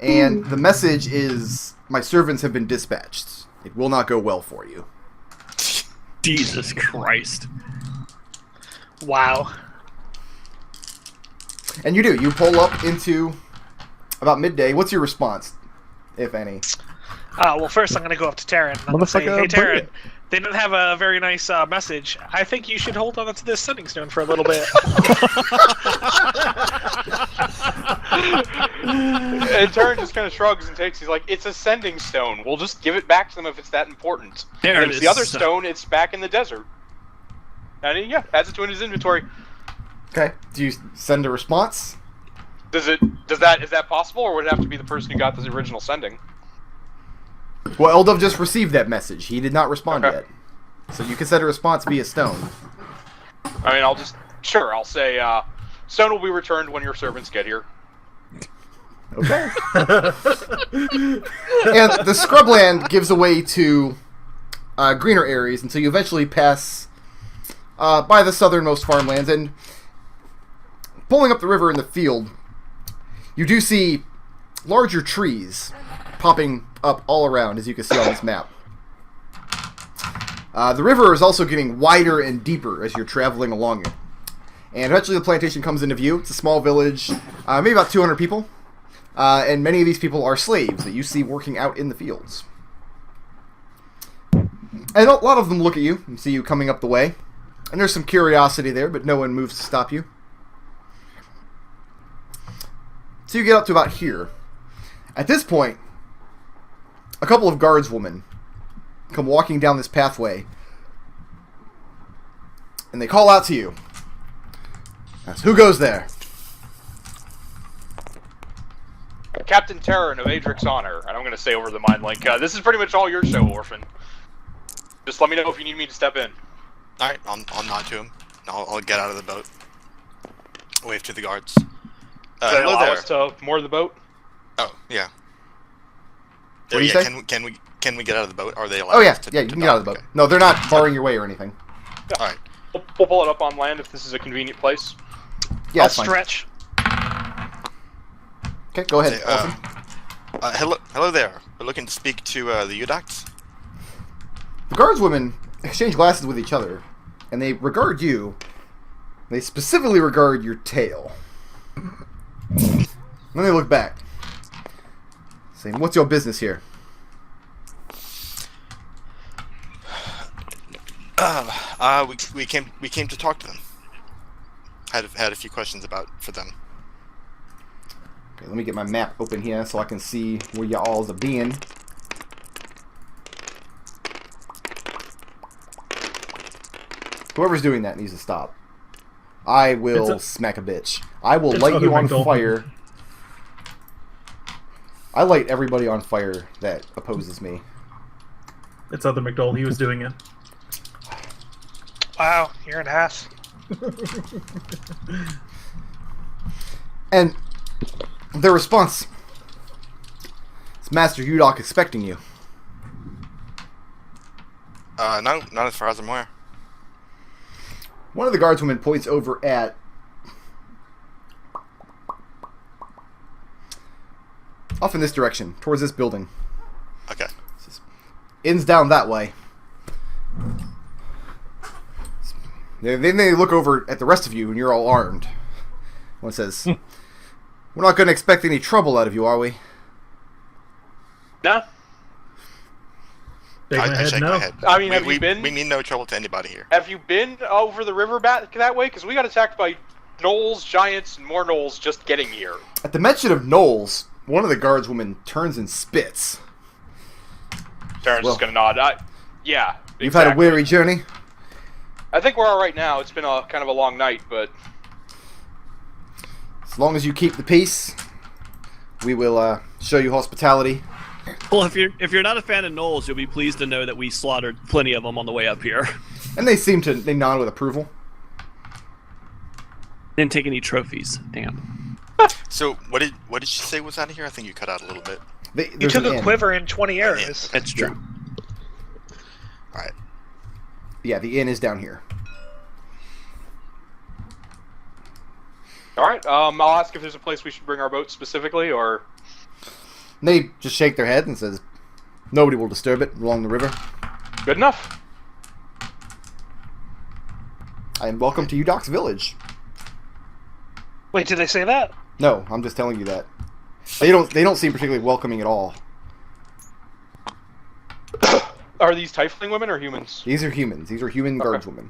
S2: And the message is, my servants have been dispatched. It will not go well for you.
S4: Jesus Christ.
S5: Wow.
S2: And you do. You pull up into about midday. What's your response, if any?
S5: Well, first I'm going to go up to Tarin. I'm going to say,
S1: Motherfucker,
S5: hey,
S1: bring
S5: Tarin,
S1: it.
S5: they didn't have a very nice message. I think you should hold on to this sending stone for a little bit.
S3: And Tarin just kind of shrugs and takes. He's like, "It's a sending stone. We'll just give it back to them if it's that important.
S4: There
S3: And
S4: it
S3: if it's the
S4: is.
S3: other stone, it's back in the desert." And he, adds it to his inventory.
S2: Okay. Do you send a response?
S3: Is that possible, or would it have to be the person who got the original sending?
S2: Well, Eldove just received that message. He did not respond
S3: Okay.
S2: yet. So you can send a response via stone.
S3: I mean, I'll say, stone will be returned when your servants get here.
S2: Okay. And the scrubland gives away to greener areas until you eventually pass by the southernmost farmlands. And pulling up the river in the field, you do see larger trees popping up all around, as you can see on this map. The river is also getting wider and deeper as you're traveling along it. And eventually the plantation comes into view. It's a small village, maybe about 200 people. And many of these people are slaves that you see working out in the fields. And a lot of them look at you and see you coming up the way. And there's some curiosity there, but no one moves to stop you. So you get up to about here. At this point, a couple of guardswomen come walking down this pathway. And they call out to you. That's, who goes there?
S3: Captain Tarin of Adric's Honor, and I'm going to say over the mind link, this is pretty much all your show, Orphan. Just let me know if you need me to step in.
S7: Alright, I'll nod to him. I'll get out of the boat. Wave to the guards. Hello
S3: allow
S7: there.
S3: us to moor the boat?
S7: Oh, yeah.
S2: What do you say?
S7: Can we get out of the boat? Are they allowed?
S2: Oh yeah,
S7: to,
S2: yeah, you can get out of the boat. Okay. No, they're not barring your way or anything.
S3: Yeah.
S7: Alright.
S3: We'll pull it up on land if this is a convenient place.
S2: Yeah,
S5: I'll
S2: fine.
S5: stretch.
S2: Okay, go ahead.
S7: Hello there. We're looking to speak to the Udocs.
S2: The guardswomen exchange glasses with each other, and they regard you. They specifically regard your tail. Then they look back, saying, "What's your business here?"
S7: We came to talk to them. Had a few questions for them.
S2: Okay, let me get my map open here so I can see where y'all's are being. Whoever's doing that needs to stop. I will smack a bitch. I will light you on
S6: McDohl.
S2: fire. I light everybody on fire that opposes me.
S6: It's other McDohl. He was doing it.
S5: Wow, you're an ass.
S2: And their response is, Master Udoc expecting you.
S7: No, not as far as I'm aware.
S2: One of the guardswomen points over at off in this direction, towards this building.
S7: Okay.
S2: Ends down that way. Then they look over at the rest of you, and you're all armed. One says, "We're not going to expect any trouble out of you, are we?"
S3: No.
S6: I
S7: shake
S6: no.
S7: my head.
S3: I mean, have you been?
S7: We mean no trouble to anybody here.
S3: Have you been over the river that way? Because we got attacked by gnolls, giants, and more gnolls just getting here.
S2: At the mention of gnolls, one of the guardswomen turns and spits.
S3: Tarin's just going to nod. Yeah.
S2: You've had a weary journey?
S3: I think we're all right now. It's been a kind of a long night, but
S2: As long as you keep the peace, we will show you hospitality.
S4: Well, if you're not a fan of gnolls, you'll be pleased to know that we slaughtered plenty of them on the way up here.
S2: And they nod with approval.
S4: Didn't take any trophies. Damn.
S7: So what did she say was out of here? I think you cut out a little bit.
S5: You took a quiver and 20 arrows.
S4: That's true.
S7: All right.
S2: Yeah, the inn is down here.
S3: all right. I'll ask if there's a place we should bring our boat specifically, or
S2: They just shake their head and says, "Nobody will disturb it along the river."
S3: good enough.
S2: I am welcome to Udoc's village.
S5: Wait, did they say that?
S2: No, I'm just telling you that. They don't seem particularly welcoming at all.
S3: Are these Tiefling women or humans?
S2: These are humans. These are human guardswomen.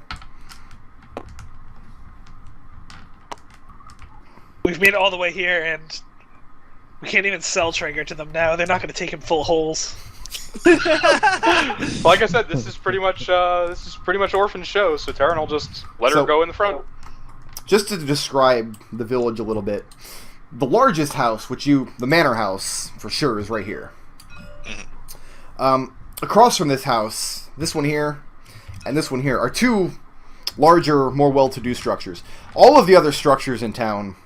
S5: We've made it all the way here, and we can't even sell Traeger to them now. They're not going to take him full holes.
S3: Like I said, this is pretty much Orphan's show, so Tarin will just let her go in the front.
S2: Just to describe the village a little bit, the largest house, the manor house, for sure, is right here. Across from this house, this one here, and this one here, are two larger, more well-to-do structures. All of the other structures in town,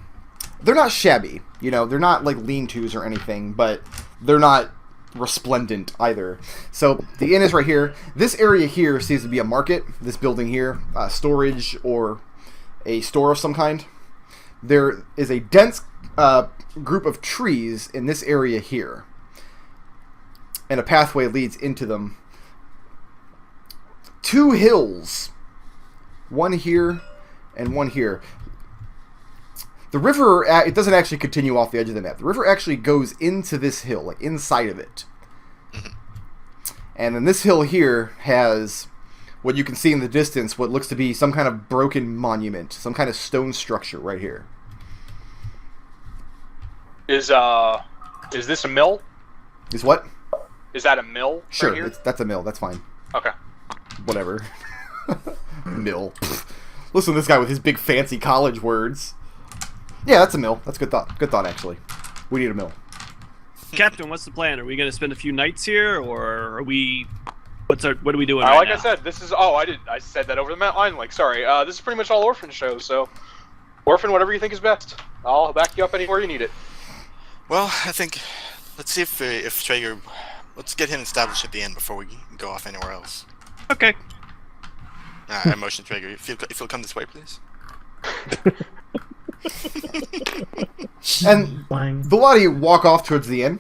S2: they're not shabby. You know, they're not like lean-tos or anything, but they're not resplendent either. So the inn is right here. This area here seems to be a market. This building here, storage or a store of some kind. There is a dense group of trees in this area here. and a pathway leads into them. 2 hills. One here and one here. The river, it doesn't actually continue off the edge of the map. The river actually goes into this hill, like inside of it. And then this hill here has what you can see in the distance, what looks to be some kind of broken monument, some kind of stone structure right here.
S3: Is this a mill?
S2: Is what?
S3: Is that a mill?
S2: Sure,
S3: right here?
S2: that's a mill. That's fine.
S3: Okay.
S2: Whatever. Mill. Pfft. Listen to this guy with his big fancy college words. Yeah, that's a mill. That's a good thought. Good thought, actually. We need a mill.
S4: Captain, what's the plan? Are we going to spend a few nights here, or are we? What are we doing right
S3: like
S4: now?
S3: I said, this is. Oh, I said that over the line. Like, sorry. This is pretty much all Orphan shows. So, Orphan, whatever you think is best. I'll back you up anywhere you need it.
S7: Well, I think let's see if Traeger. Let's get him established at the end before we go off anywhere else.
S4: Okay.
S7: I motion Traeger. If you'll come this way, please.
S2: And the lot of you walk off towards the inn.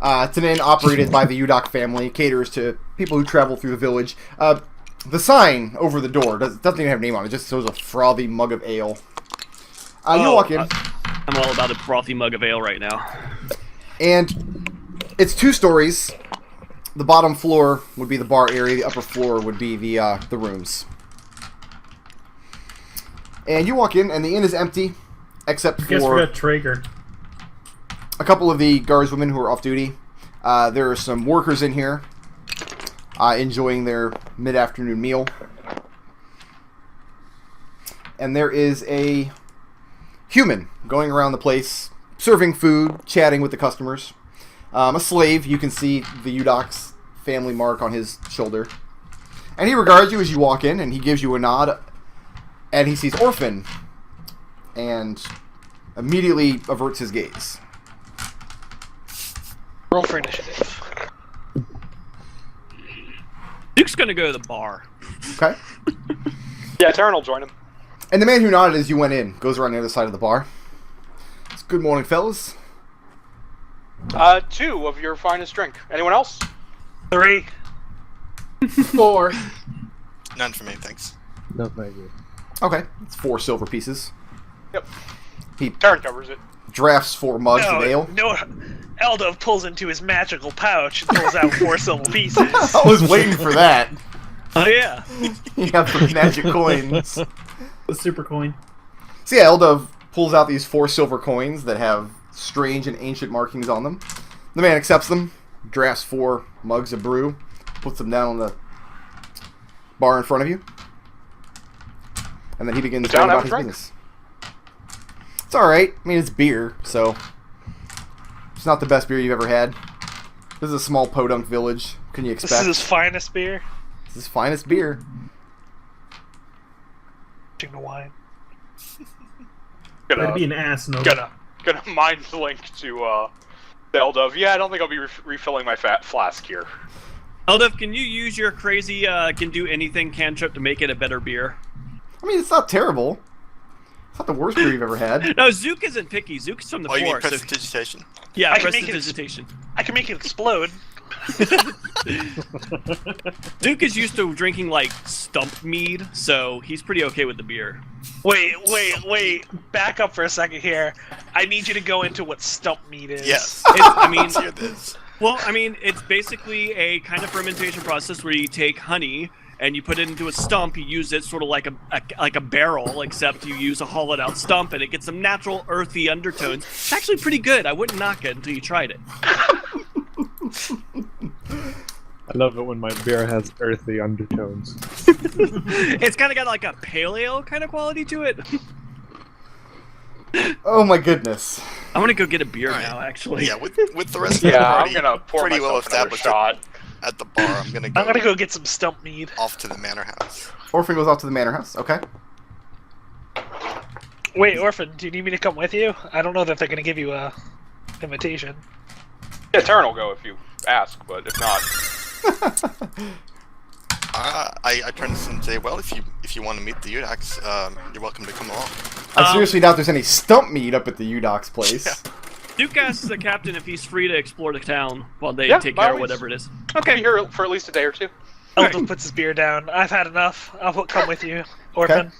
S2: It's an inn operated by the Udok family. It caters to people who travel through the village. The sign over the door doesn't even have a name on it. It just shows a frothy mug of ale. You walk in.
S4: I'm all about a frothy mug of ale right now.
S2: And it's 2 stories. The bottom floor would be the bar area. The upper floor would be the rooms. And you walk in, and the inn is empty, except
S6: I guess we
S2: for
S6: got Traeger.
S2: a couple of the guardswomen who are off duty. There are some workers in here enjoying their mid-afternoon meal. And there is a human going around the place, serving food, chatting with the customers. A slave, you can see the Udok's family mark on his shoulder. And he regards you as you walk in, and he gives you a nod. And he sees Orphan, and immediately averts his gaze.
S5: Roll for initiative.
S4: Duke's gonna go to the bar.
S2: Okay?
S3: Yeah, Tarin will join him.
S2: And the man who nodded as you went in goes around the other side of the bar. It's good morning, fellas.
S3: 2 of your finest drink. Anyone else?
S5: 3.
S2: 4.
S7: None for me, thanks.
S1: No, thank you.
S2: Okay, it's 4 silver pieces.
S3: Yep.
S2: He
S3: Tarin covers it.
S2: drafts 4 mugs of ale.
S5: No, Eldove pulls into his magical pouch and pulls out 4 silver pieces.
S2: I was waiting for that.
S4: Oh yeah.
S2: You have the magic coins.
S6: The super coin.
S2: So yeah, Eldove pulls out these 4 silver coins that have strange and ancient markings on them. The man accepts them, drafts 4 mugs of brew, puts them down on the bar in front of you, and then he begins talking about his business. It's alright. I mean, it's beer, so it's not the best beer you've ever had. This is a small podunk village. Can you expect?
S5: This is his finest beer.
S2: This is his finest beer.
S5: Drink the wine.
S6: That'd be an ass, no.
S3: Gonna mind link to Eldove. Yeah, I don't think I'll be refilling my flask here.
S4: Eldove, can you use your crazy can do anything cantrip to make it a better beer?
S2: I mean, it's not terrible. It's not the worst beer you've ever had.
S4: No, Zook isn't picky. Zook's from the
S7: Oh, you mean
S4: forest.
S7: prestidigitation?
S4: Yeah,
S5: I can make it-
S4: prestidigitation.
S5: I can make it explode.
S4: Zook is used to drinking like stump mead, so he's pretty okay with the beer.
S5: Wait. Back up for a second here. I need you to go into what stump meat is.
S7: Yes.
S4: I mean,
S7: Let's hear this.
S4: well, I mean, it's basically a kind of fermentation process where you take honey and you put it into a stump. You use it sort of like a barrel, except you use a hollowed-out stump, and it gets some natural earthy undertones. It's actually pretty good. I wouldn't knock it until you tried it.
S1: I love it when my beer has earthy undertones.
S4: It's kind of got like a pale ale kind of quality to it.
S2: Oh my goodness.
S4: I want to go get a beer
S7: Alright.
S4: now, actually.
S7: Yeah, with the rest of the
S3: Yeah,
S7: party
S3: I'm gonna pour
S7: pretty well
S3: myself another
S7: established
S3: shot.
S7: at the bar, I'm gonna
S5: go get some stump mead.
S7: off to the manor house.
S2: Orphan goes off to the manor house. Okay.
S5: Wait, Orphan, do you need me to come with you? I don't know that they're gonna give you a invitation.
S3: Yeah, Tarin will go if you ask, but if not,
S7: I turn to him and say, well, if you want to meet the Udax, you're welcome to come along.
S2: I seriously doubt there's any stump meat up at the Udok's place.
S7: Yeah.
S4: Duke asks the captain if he's free to explore the town while they
S3: Yeah,
S4: take
S3: by
S4: care
S3: all
S4: of
S3: means.
S4: whatever it is.
S3: I'll be here for at least a day or two.
S5: Eldove puts his beer down. I've had enough. I'll come with you, Orphan.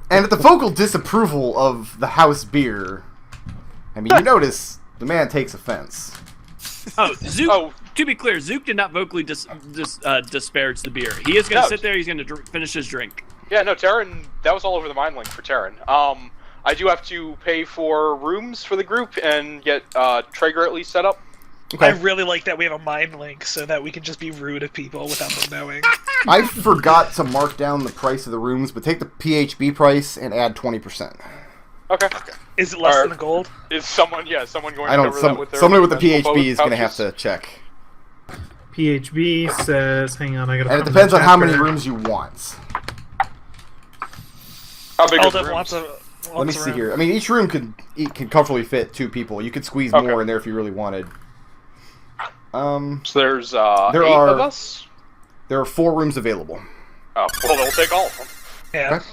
S2: And at the vocal disapproval of the house beer, I mean, you notice the man takes offense.
S4: Oh, Zook. To be clear, Zook did not vocally disparage the beer. He is going to sit there. He's going to finish his drink.
S3: Yeah, no, Tarin. That was all over the mind link for Tarin. I do have to pay for rooms for the group and get Traeger at least set up.
S2: Okay.
S5: I really like that we have a mind link so that we can just be rude to people without them knowing.
S2: I forgot to mark down the price of the rooms, but take the PHB price and add 20%.
S3: Okay.
S5: Is it less than the gold?
S3: Is someone going to
S2: I don't.
S3: cover that with their
S2: Somebody with the
S3: mental
S2: PHB is going to have
S3: pouches?
S2: to check.
S6: PHB says, hang on, I gotta.
S2: And it
S6: find
S2: depends
S6: the
S2: on how many
S6: chapter.
S2: rooms you want.
S3: How big is the
S5: Eldove
S3: rooms?
S5: wants a.
S2: Let me see here. I mean, each room can comfortably fit 2 people. You could squeeze more in there if you really wanted.
S3: So there's
S2: there
S3: 8
S2: are
S3: of us?
S2: there are 4 rooms available.
S3: Oh, well, they'll take all of them.
S5: Yeah,
S2: Okay.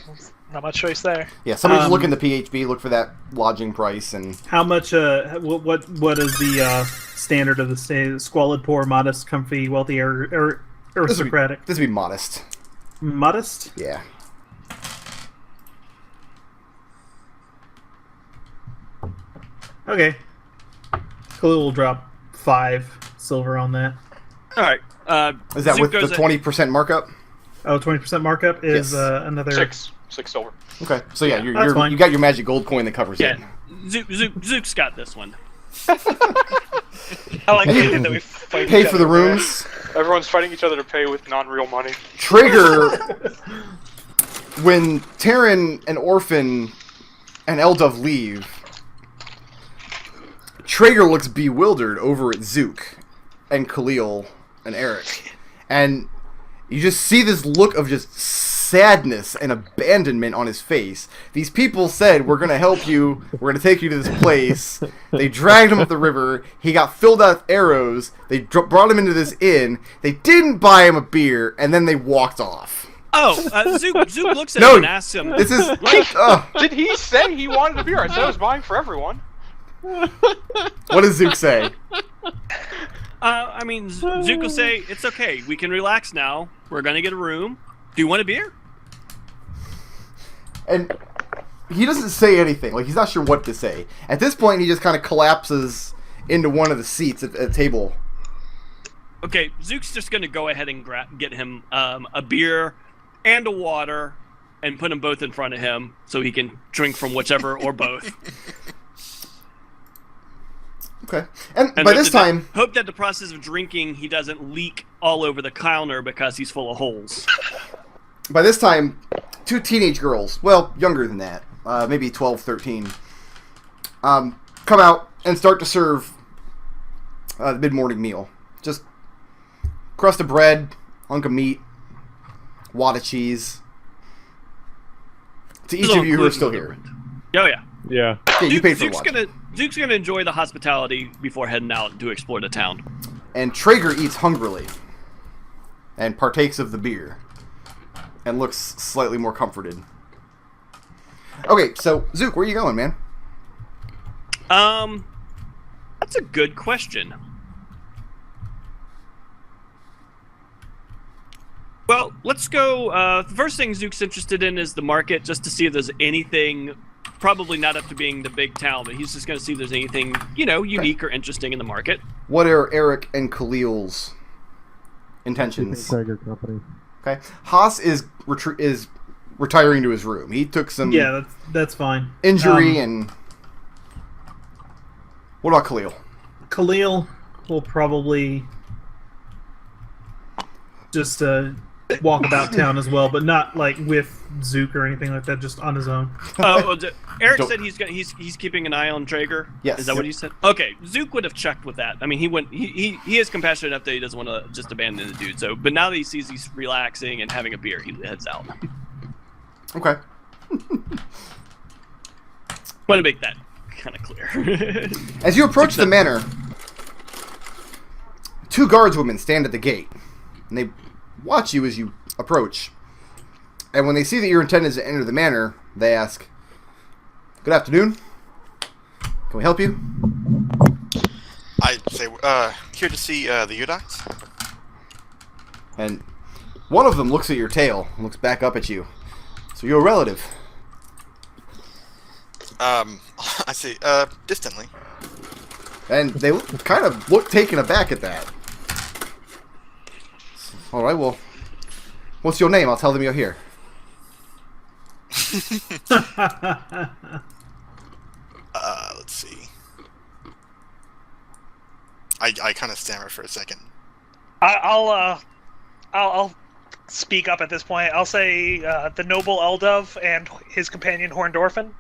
S5: not much choice there.
S2: Yeah, somebody's looking at the PHB. Look for that lodging price and
S6: How much? What is the standard of the squalid, poor, modest, comfy, wealthy, aristocratic?
S2: this would be modest.
S6: Modest.
S2: Yeah.
S6: Okay. Khalil will drop 5 silver on that.
S4: All right.
S2: Is that
S4: Zook
S2: with the
S4: goes
S2: 20% markup?
S6: Oh, 20% markup is
S2: Yes.
S6: another.
S3: 6 silver.
S2: Okay, so yeah,
S6: that's fine.
S2: you got your magic gold coin that covers
S4: Yeah.
S2: it.
S4: Zook's got this one.
S5: I like the idea that we fight
S2: Pay
S5: each
S2: for the
S5: other.
S2: rooms.
S3: Everyone's fighting each other to pay with non-real money.
S2: Traeger, when Tarin and Orphan and Eldove leave, Traeger looks bewildered over at Zook and Khalil and Arik. And you just see this look of just sadness and abandonment on his face. These people said, we're going to help you, we're going to take you to this place. They dragged him up the river, he got filled out with arrows, they brought him into this inn, they didn't buy him a beer, and then they walked off.
S4: Oh, Zook looks at him and asks him.
S2: This is...
S3: Did he say he wanted a beer? I said I was buying for everyone.
S2: What does Zook say?
S4: I mean, Zook will say, it's okay, we can relax now. We're going to get a room. Do you want a beer?
S2: And he doesn't say anything. Like, he's not sure what to say. At this point, he just kind of collapses into one of the seats at a table.
S4: Okay, Zook's just going to go ahead and get him a beer and a water and put them both in front of him so he can drink from whichever or both.
S2: Okay. And by this time...
S4: Hope that the process of drinking, he doesn't leak all over the counter because he's full of holes.
S2: By this time, 2 teenage girls, well, younger than that, maybe 12, 13, come out and start to serve the mid-morning meal. Just crust of bread, hunk of meat, wad of cheese. To each of you who are still here.
S4: Oh, yeah.
S1: Yeah.
S2: Yeah, you paid for lunch.
S4: Zook's gonna enjoy the hospitality before heading out to explore the town.
S2: And Traeger eats hungrily and partakes of the beer and looks slightly more comforted. Okay, so Zook, where are you going, man?
S4: That's a good question. Well, let's go. The first thing Zook's interested in is the market, just to see if there's anything, probably not up to being the big town, but he's just going to see if there's anything, unique or interesting in the market.
S2: What are Arik and Khalil's intentions?
S1: Traeger company.
S2: Okay. Haas is retiring to his room. He took some
S6: that's fine.
S2: injury and... What about Khalil?
S6: Khalil will probably just walk about town as well, but not like with Zook or anything like that, just on his own.
S4: Eric said he's keeping an eye on Traeger.
S2: Yes.
S4: Is that what he said? Okay, Zook would have checked with that. I mean, he is compassionate enough that he doesn't want to just abandon the dude. So, but now that he sees he's relaxing and having a beer, he heads out.
S2: Okay.
S4: Want to make that kind of clear.
S2: As you approach the manor, 2 guardswomen stand at the gate, and they watch you as you approach. And when they see that your intent is to enter the manor, they ask, "Good afternoon. Can we help you?
S7: I'd say, here to see the Udocs.
S2: And one of them looks at your tail and looks back up at you. So you're a relative.
S7: I say, distantly.
S2: And they kind of look taken aback at that. Alright, well, what's your name? I'll tell them you're here.
S7: Let's see. I kind of stammer for a second.
S5: I'll speak up at this point. I'll say the noble Eldove and his companion Horned Orphan.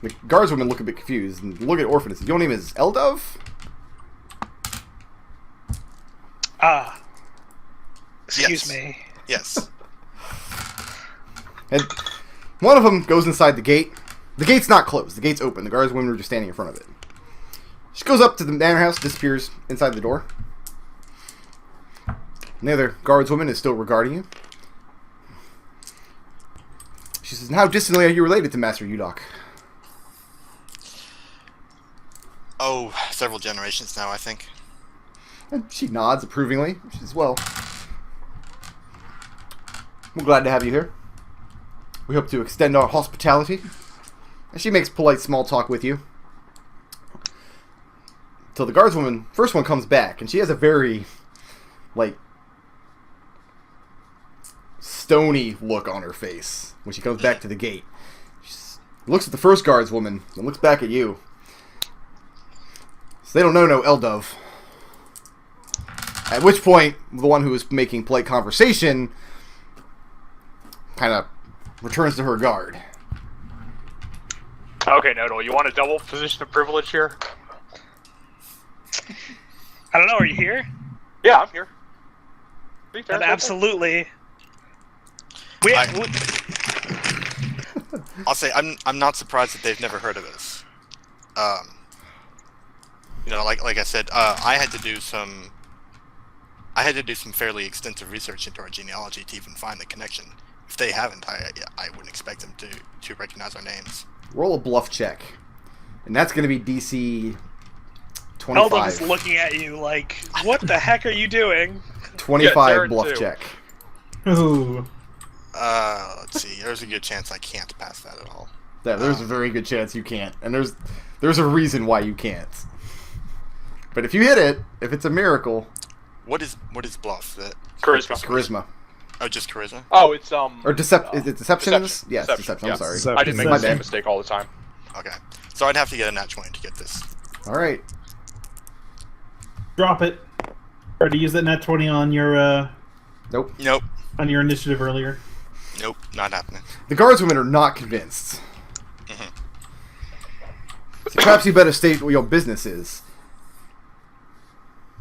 S2: The guardswomen look a bit confused and look at Orphan and say, "Your name is Eldove?"
S5: Excuse me.
S7: Yes.
S2: And one of them goes inside the gate. The gate's not closed. The gate's open. The guardswomen are just standing in front of it. She goes up to the manor house, disappears inside the door. And the other guardswoman is still regarding you. She says, "How distantly are you related to Master Udoc?"
S7: Oh, several generations now, I think.
S2: And she nods approvingly. She says, "Well, we're glad to have you here. We hope to extend our hospitality." And she makes polite small talk with you. Till the guardswoman, first one comes back, and she has a very, like, stony look on her face when she comes back to the gate. She looks at the first guardswoman and looks back at you. So they don't know no Eldove. At which point, the one who was making polite conversation kind of returns to her guard.
S3: Okay, Nodal, you want a double position of privilege here?
S5: I don't know. Are you here?
S3: Yeah, I'm here.
S5: And absolutely.
S7: I'll say I'm not surprised that they've never heard of us. You know, like I said, I had to do some fairly extensive research into our genealogy to even find the connection. If they haven't, I wouldn't expect them to recognize our names.
S2: Roll a bluff check, and that's going to be DC 25.
S5: Eldove's looking at you like, "What the heck are you doing?"
S2: 25 bluff check.
S6: Ooh.
S7: Let's see. There's a good chance I can't pass that at all.
S2: Yeah, there's a very good chance you can't, and there's a reason why you can't. But if you hit it, if it's a miracle,
S7: what is bluff? That
S3: Charisma.
S7: Oh, just charisma.
S3: Oh, it's
S2: or is it deception? Yes, deception. I'm sorry.
S3: I didn't make the same mistake all the time.
S7: Okay, so I'd have to get a nat 20 to get this.
S2: All right.
S6: Drop it. Try to use that nat 20 on your
S2: Nope.
S6: on your initiative earlier.
S7: Nope, not happening.
S2: The guardswomen are not convinced. So perhaps you better state what your business is.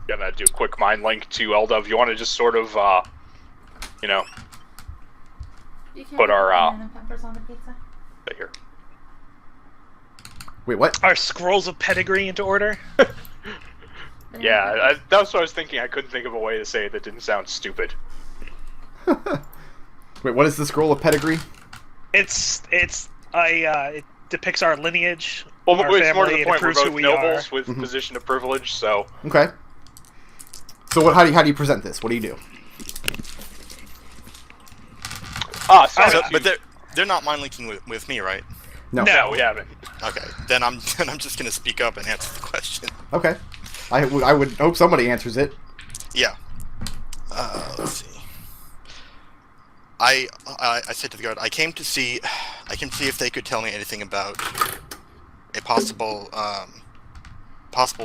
S3: Gonna do a quick mind link to Eldove. You want to just sort of, you know, put our
S8: banana peppers on the pizza.
S3: here.
S2: Wait, what?
S5: Our scrolls of pedigree into order.
S3: Yeah, that's what I was thinking. I couldn't think of a way to say it that didn't sound stupid.
S2: Wait, what is the scroll of pedigree?
S5: It depicts our lineage.
S3: Well,
S5: our
S3: it's more to
S5: family,
S3: the point. We're
S5: proves
S3: both
S5: who we
S3: nobles
S5: are.
S3: with position of privilege, so.
S2: Okay. So how do you present this? What do you do?
S7: But they're not mind linking with me, right?
S2: No,
S3: we haven't.
S7: Okay, then I'm just gonna speak up and answer the question.
S2: Okay. I would hope somebody answers it.
S7: Yeah. Let's see. I said to the guard, I came to see if they could tell me anything about a possible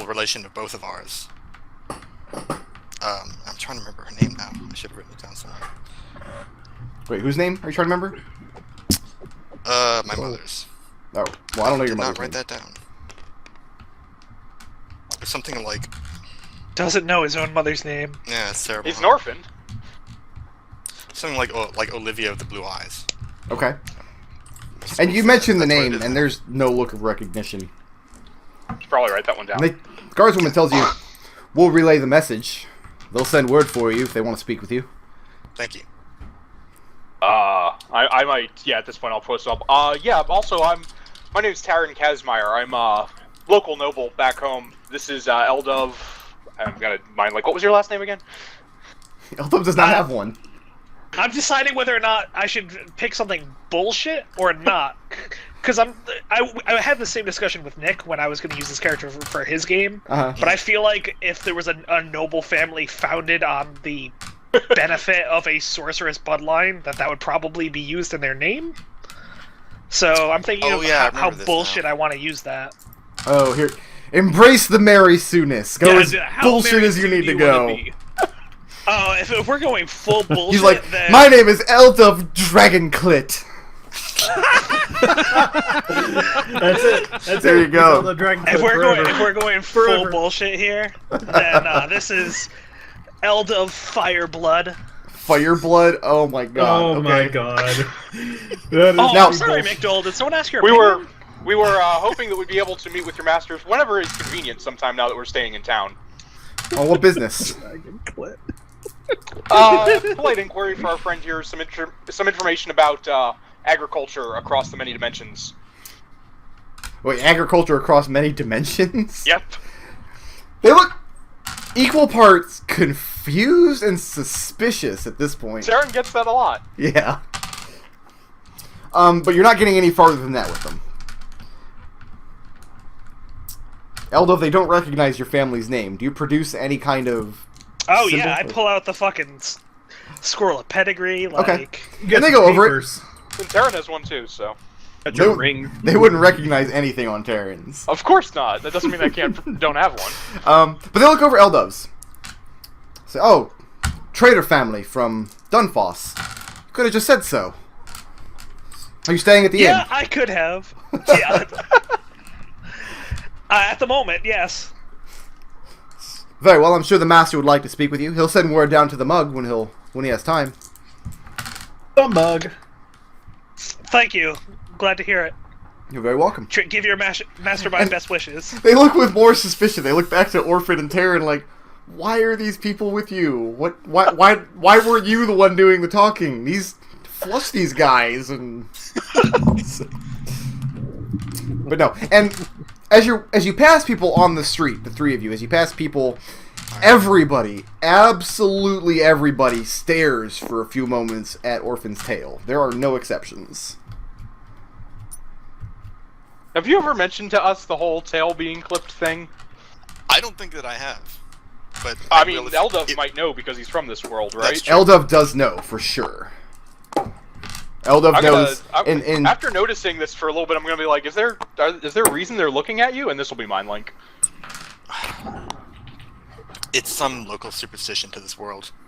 S7: relation of both of ours. I'm trying to remember her name now. I should have written it down somewhere.
S2: Wait, whose name are you trying to remember?
S7: My mother's.
S2: Oh, well, I don't know your
S7: Did
S2: mother's
S7: not write
S2: name.
S7: that down. There's something like...
S5: Doesn't know his own mother's name.
S7: Yeah, it's terrible.
S3: He's an orphan.
S7: Something like Olivia of the Blue Eyes.
S2: Okay. And you mentioned the
S7: That's what it
S2: name,
S7: is.
S2: and there's no look of recognition.
S3: Should probably write that one down.
S2: And the guardswoman tells you, "We'll relay the message. They'll send word for you if they want to speak with you."
S7: Thank you.
S3: I might, at this point I'll post up. Also, I'm My name's Tarin Kazmaier. I'm a local noble back home. This is Eldove. I'm gonna mind, like, what was your last name again?
S2: Eldove does not have one.
S5: I'm deciding whether or not I should pick something bullshit or not. Because I had the same discussion with Nich when I was going to use this character for his game. But I feel like if there was a noble family founded on the benefit of a sorceress bloodline, that would probably be used in their name. So I'm thinking of how bullshit I want to use that.
S2: Oh, here. Embrace the Mary Sooness. Go as bullshit as you need to go.
S5: Oh, if we're going full bullshit,
S2: he's like,
S5: then...
S2: my name is Eldove Dragonclit.
S6: That's it. That's
S2: there
S6: it.
S2: you go.
S5: If we're going full bullshit here, then this is Eldove Fireblood.
S2: Fireblood? Oh my god.
S6: Oh my god.
S5: I'm sorry, McDohl. Did someone ask your opinion?
S3: We were hoping that we'd be able to meet with your masters whenever it's convenient sometime now that we're staying in town.
S2: Oh, what business?
S3: Polite inquiry for our friend here, some information about agriculture across the many dimensions.
S2: Wait, agriculture across many dimensions?
S3: Yep.
S2: They look equal parts confused and suspicious at this point.
S3: Tarin gets that a lot.
S2: Yeah. But you're not getting any farther than that with them. Eldove, they don't recognize your family's name. Do you produce any kind of
S5: symbol?
S2: Yeah,
S5: I pull out the fucking scroll of pedigree, like...
S2: Okay. And they go over it.
S3: And Tarin has one too, so...
S2: They wouldn't recognize anything on Tarin's.
S3: Of course not. That doesn't mean I don't have one.
S2: But they look over Eldove's. Say, oh, trader family from Dunfoss. Could have just said so. Are you staying at the inn?
S5: Yeah, I could have. Yeah. At the moment, yes.
S2: Very well. I'm sure the master would like to speak with you. He'll send word down to the mug when he has time.
S6: The mug.
S5: Thank you. Glad to hear it.
S2: You're very welcome.
S5: Give your master my best wishes.
S2: They look with more suspicion. They look back to Orphan and Tarin like, why are these people with you? Why were you the one doing the talking? Flush these guys and. But no, and as you pass people on the street, the three of you, as you pass people, everybody, absolutely everybody, stares for a few moments at Orphan's tail. There are no exceptions.
S3: Have you ever mentioned to us the whole tail being clipped thing?
S7: I don't think that I have. But
S3: I mean, Eldove might know because he's from this world, right?
S2: Eldove does know, for sure. Eldove knows.
S3: After noticing this for a little bit, I'm going to be like, is there a reason they're looking at you? And this will be mine link.
S7: It's some local superstition to this world.